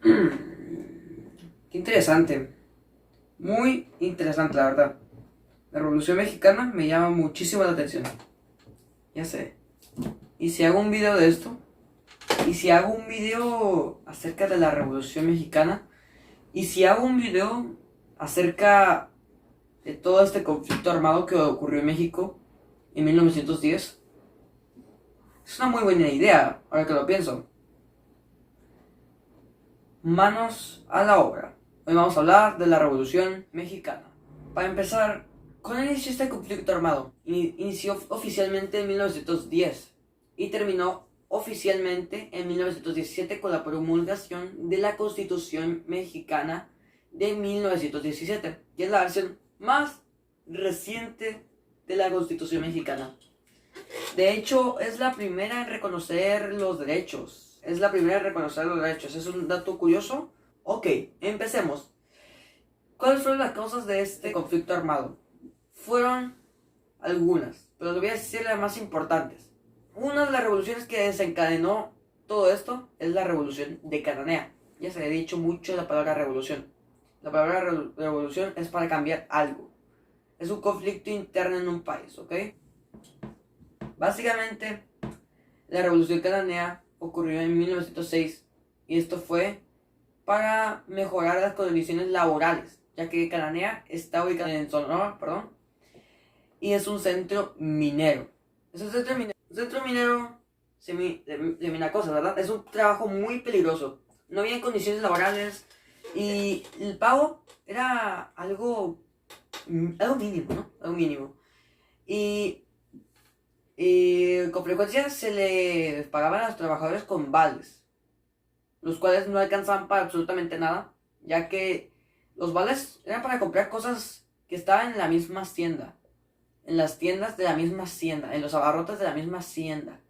Qué interesante. Muy interesante, la verdad. La Revolución Mexicana me llama muchísimo la atención. Ya sé. ¿Y si hago un video de esto? ¿Y si hago un video acerca de la Revolución Mexicana? ¿Y si hago un video acerca de todo este conflicto armado que ocurrió en México en 1910? Es una muy buena idea, ahora que lo pienso. Manos a la obra. Hoy vamos a hablar de la Revolución Mexicana. Para empezar, ¿cuándo inició este conflicto armado? Inició oficialmente en 1910 y terminó oficialmente en 1917 con la promulgación de la Constitución Mexicana de 1917, que es la versión más reciente de la Constitución Mexicana. De hecho, es la primera en reconocer los derechos. Es la primera en reconocer los derechos. ¿Es un dato curioso? Ok, empecemos. ¿Cuáles fueron las causas de este conflicto armado? Fueron algunas, pero les voy a decir las más importantes. Una de las revoluciones que desencadenó todo esto es la revolución de Cananea. Ya se le ha dicho mucho la palabra revolución. La palabra revolución es para cambiar algo. Es un conflicto interno en un país, ¿ok? Básicamente, la revolución cananea ocurrió en 1906 y esto fue para mejorar las condiciones laborales, ya que Cananea está ubicada en Sonora, y es un centro minero. Es un centro minero de mina cosas, ¿verdad? Es un trabajo muy peligroso. No había condiciones laborales y el pago era algo mínimo, ¿no? Algo mínimo. Y con frecuencia se les pagaban a los trabajadores con vales, los cuales no alcanzaban para absolutamente nada, ya que los vales eran para comprar cosas que estaban en la misma hacienda, en las tiendas de la misma hacienda, en los abarrotes de la misma hacienda,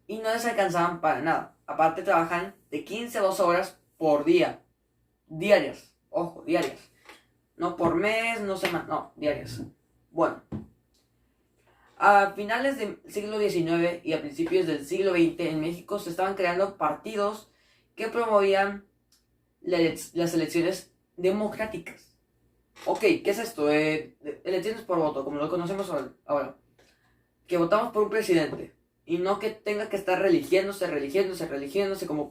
y no les alcanzaban para nada. Aparte trabajan de 15 a 12 horas por día, diarias, ojo, diarias, no por mes, no semana, no, diarias. Bueno, a finales del siglo XIX y a principios del siglo XX en México se estaban creando partidos que promovían las elecciones democráticas. Ok, ¿qué es esto? Elecciones por voto, como lo conocemos ahora. Que votamos por un presidente y no que tenga que estar religiéndose como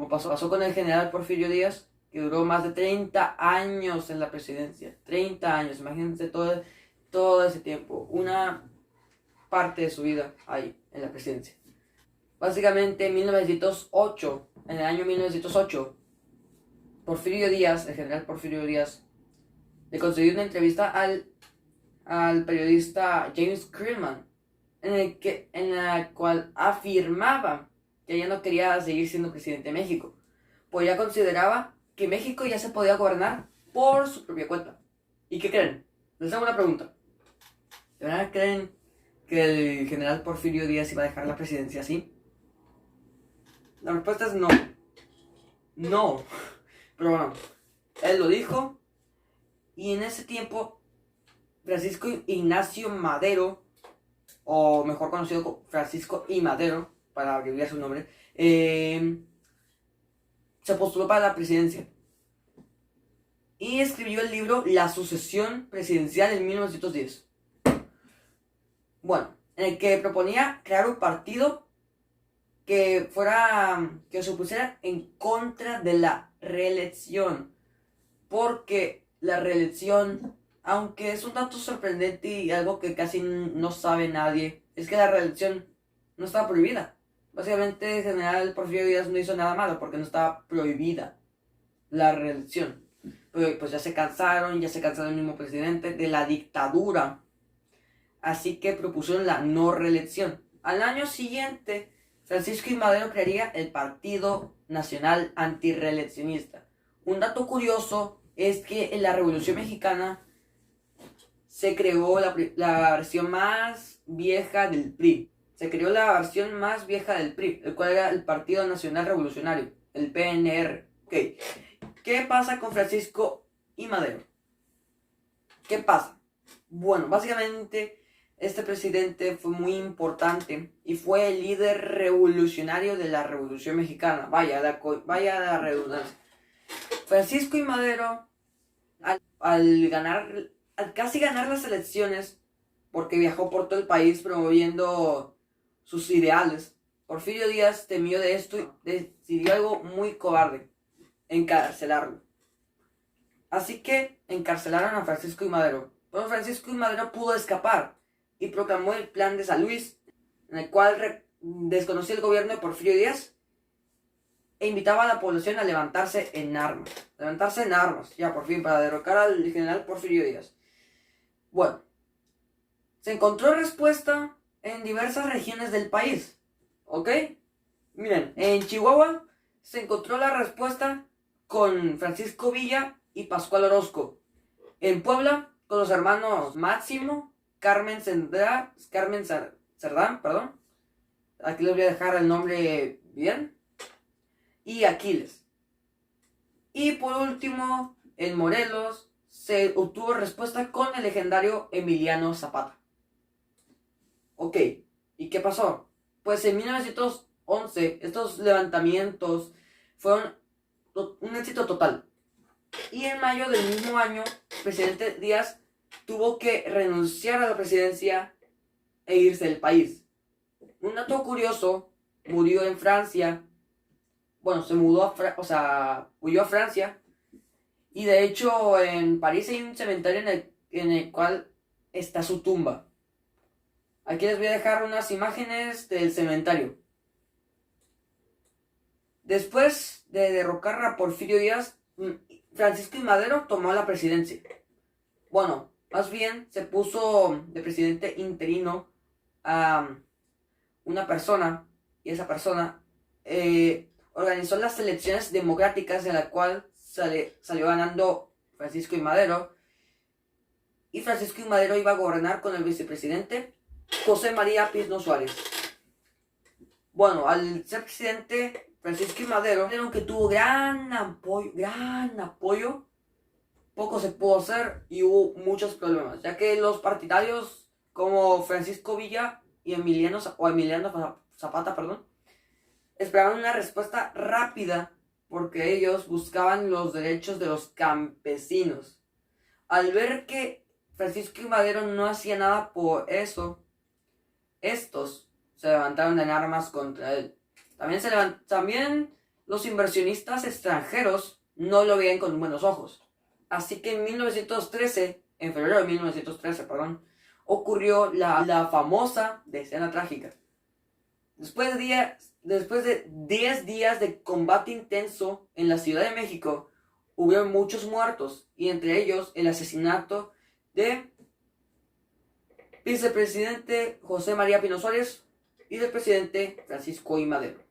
pasó con el general Porfirio Díaz, que duró más de 30 años en la presidencia. 30 años, imagínense todo ese tiempo. Una parte de su vida ahí, en la presidencia. Básicamente en 1908, en el año 1908, Porfirio Díaz, el general Porfirio Díaz, le concedió una entrevista al periodista James Krillman, en la cual afirmaba que ya no quería seguir siendo presidente de México, pues ya consideraba que México ya se podía gobernar por su propia cuenta. ¿Y qué creen? Les hago una pregunta. ¿De verdad creen que el general Porfirio Díaz iba a dejar la presidencia así? La respuesta es no. No. Pero bueno, él lo dijo. Y en ese tiempo, Francisco Ignacio Madero, o mejor conocido como Francisco I. Madero, para abreviar su nombre, se postuló para la presidencia. Y escribió el libro La sucesión presidencial en 1910. Bueno, en el que proponía crear un partido que se opusiera en contra de la reelección, porque la reelección, aunque es un dato sorprendente y algo que casi no sabe nadie, es que la reelección no estaba prohibida. Básicamente el general Porfirio Díaz no hizo nada malo porque no estaba prohibida la reelección. Pero pues ya se cansaron el mismo presidente de la dictadura, así que propusieron la no reelección. Al año siguiente, Francisco I. Madero crearía el Partido Nacional Antirreeleccionista. Un dato curioso es que en la Revolución Mexicana se creó la versión más vieja del PRI. Se creó la versión más vieja del PRI, el cual era el Partido Nacional Revolucionario, el PNR. Ok, ¿qué pasa con Francisco I. Madero? ¿Qué pasa? Bueno, básicamente Este presidente fue muy importante y fue el líder revolucionario de la Revolución Mexicana. Vaya la redundancia. Francisco I. Madero, al casi ganar las elecciones, porque viajó por todo el país promoviendo sus ideales, Porfirio Díaz temió de esto y decidió algo muy cobarde: encarcelarlo. Así que encarcelaron a Francisco I. Madero. Pero Francisco I. Madero pudo escapar y proclamó el Plan de San Luis, en el cual desconocía el gobierno de Porfirio Díaz e invitaba a la población a levantarse en armas. Ya por fin, para derrocar al general Porfirio Díaz. Bueno, se encontró respuesta en diversas regiones del país, ¿ok? Miren, en Chihuahua se encontró la respuesta con Francisco Villa y Pascual Orozco. En Puebla, con los hermanos Máximo, Carmen Cerdán, perdón. Aquí les voy a dejar el nombre bien. Y Aquiles. Y por último, en Morelos se obtuvo respuesta con el legendario Emiliano Zapata. Ok, ¿y qué pasó? Pues en 1911 estos levantamientos fueron un éxito total. Y en mayo del mismo año, el presidente Díaz tuvo que renunciar a la presidencia e irse del país. Un dato curioso: murió en Francia. Bueno, se mudó huyó a Francia. Y de hecho en París hay un cementerio en el cual está su tumba. Aquí les voy a dejar unas imágenes del cementerio. Después de derrocar a Porfirio Díaz, Francisco I. Madero tomó la presidencia. Bueno, más bien se puso de presidente interino a una persona, y esa persona organizó las elecciones democráticas, en la cual salió ganando Francisco I. Madero. Y Francisco I. Madero iba a gobernar con el vicepresidente José María Pizno Suárez. Bueno, al ser presidente Francisco I. Madero, aunque tuvo gran apoyo, poco se pudo hacer y hubo muchos problemas, ya que los partidarios como Francisco Villa y Emiliano Zapata, esperaban una respuesta rápida, porque ellos buscaban los derechos de los campesinos. Al ver que Francisco I. Madero no hacía nada por eso, estos se levantaron en armas contra él. También los inversionistas extranjeros no lo veían con buenos ojos. Así que en febrero de 1913, ocurrió la famosa escena trágica. Después de 10 días de combate intenso en la Ciudad de México, hubo muchos muertos, y entre ellos el asesinato de vicepresidente José María Pino Suárez y del presidente Francisco I. Madero,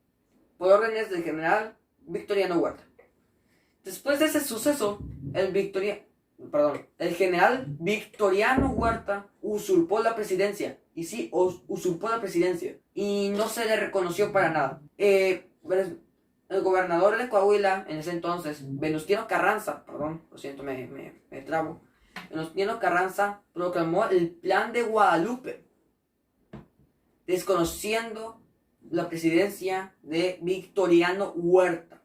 por órdenes del general Victoriano Huerta. Después de ese suceso, el general Victoriano Huerta usurpó la presidencia. Y sí, usurpó la presidencia. Y no se le reconoció para nada. El gobernador de Coahuila, en ese entonces, Venustiano Carranza, lo siento, me trabo. Venustiano Carranza proclamó el Plan de Guadalupe, desconociendo la presidencia de Victoriano Huerta.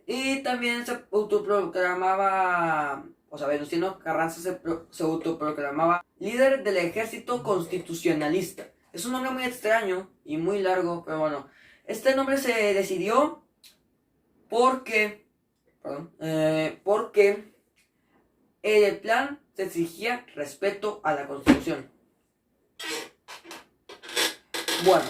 Y también se autoproclamaba, Venustiano Carranza se autoproclamaba líder del ejército constitucionalista. Es un nombre muy extraño y muy largo, pero bueno, este nombre se decidió porque en el plan se exigía respeto a la Constitución. Bueno,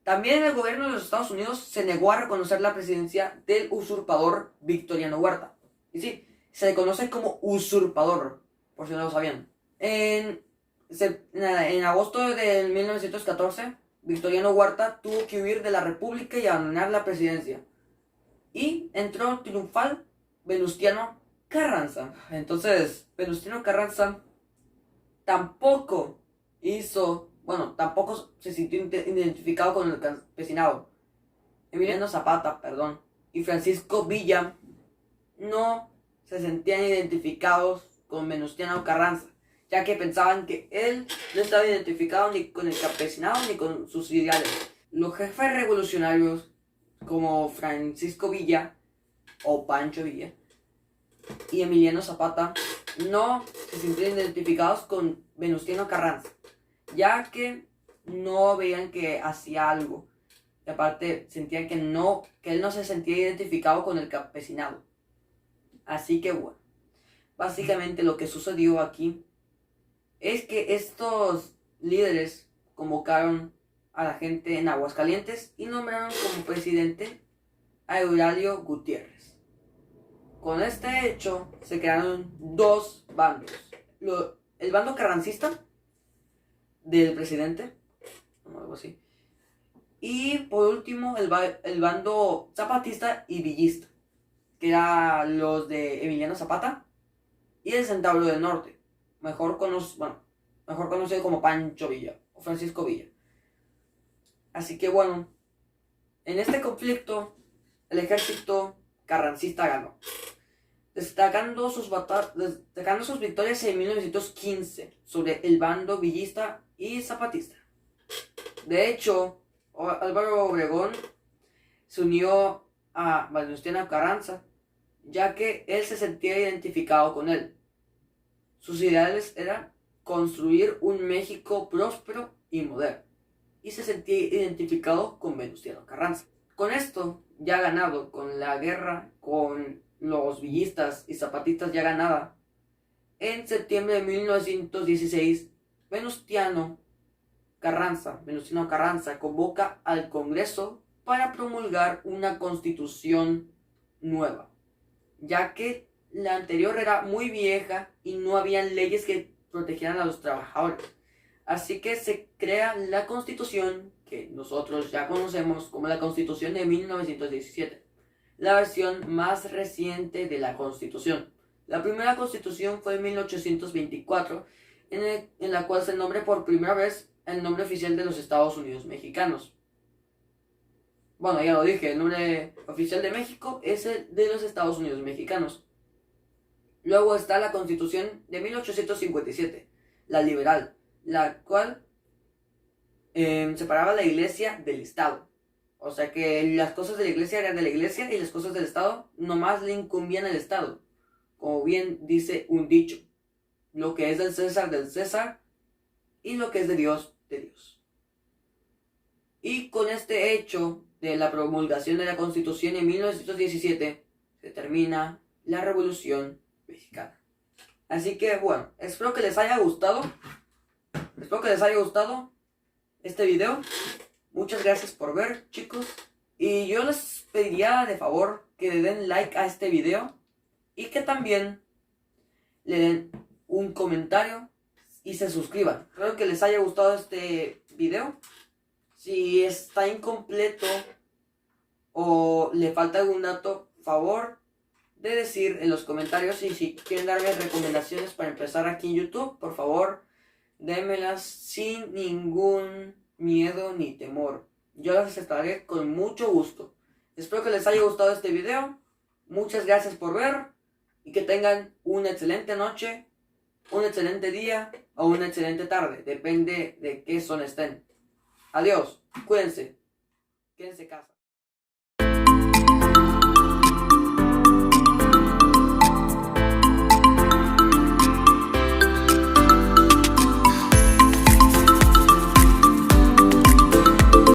también el gobierno de los Estados Unidos se negó a reconocer la presidencia del usurpador Victoriano Huerta. Y sí, se le conoce como usurpador, por si no lo sabían. En agosto de 1914, Victoriano Huerta tuvo que huir de la República y abandonar la presidencia. Y entró triunfal Venustiano Carranza. Entonces, Venustiano Carranza tampoco se sintió identificado con el campesinado. Emiliano Zapata, y Francisco Villa no se sentían identificados con Venustiano Carranza, ya que pensaban que él no estaba identificado ni con el campesinado ni con sus ideales. Los jefes revolucionarios como Francisco Villa o Pancho Villa y Emiliano Zapata no se sentían identificados con Venustiano Carranza, ya que no veían que hacía algo. Y aparte sentían que él no se sentía identificado con el campesinado. Así que bueno, básicamente lo que sucedió aquí es que estos líderes convocaron a la gente en Aguascalientes y nombraron como presidente a Euralio Gutiérrez. Con este hecho se crearon dos bandos. El bando carrancista del presidente, o algo así. Y por último el bando zapatista y villista, que eran los de Emiliano Zapata y el Centauro del Norte, mejor conocido como Pancho Villa o Francisco Villa. Así que bueno, en este conflicto el ejército carrancista ganó, destacando sus victorias en 1915 sobre el bando villista y zapatista. De hecho, Álvaro Obregón se unió a Venustiano Carranza, ya que él se sentía identificado con él. Sus ideales eran construir un México próspero y moderno, y se sentía identificado con Venustiano Carranza. Con esto ya ganado, con la guerra con los villistas y zapatistas ya ganada, en septiembre de 1916, Venustiano Carranza convoca al Congreso para promulgar una constitución nueva, ya que la anterior era muy vieja y no habían leyes que protegieran a los trabajadores. Así que se crea la constitución que nosotros ya conocemos como la Constitución de 1917, la versión más reciente de la Constitución. La primera Constitución fue en 1824, en la cual se nombra por primera vez el nombre oficial de los Estados Unidos mexicanos. Bueno, ya lo dije, el nombre oficial de México es el de los Estados Unidos mexicanos. Luego está la Constitución de 1857, la liberal, la cual separaba la iglesia del Estado. O sea que las cosas de la iglesia eran de la iglesia y las cosas del Estado nomás le incumbían al Estado. Como bien dice un dicho, lo que es del César, y lo que es de Dios, de Dios. Y con este hecho de la promulgación de la Constitución en 1917, se termina la Revolución Mexicana. Así que bueno, espero que les haya gustado. Este video. Muchas gracias por ver, chicos. Y yo les pediría de favor que le den like a este video y que también le den un comentario y se suscriban. Espero que les haya gustado este video. Si está incompleto o le falta algún dato, favor de decir en los comentarios. Y si quieren darme recomendaciones para empezar aquí en YouTube, por favor, démelas sin ningún miedo ni temor. Yo las aceptaré con mucho gusto. Espero que les haya gustado este video. Muchas gracias por ver y que tengan una excelente noche, un excelente día o una excelente tarde. Depende de qué zona estén. Adiós. Cuídense. Quédense en casa.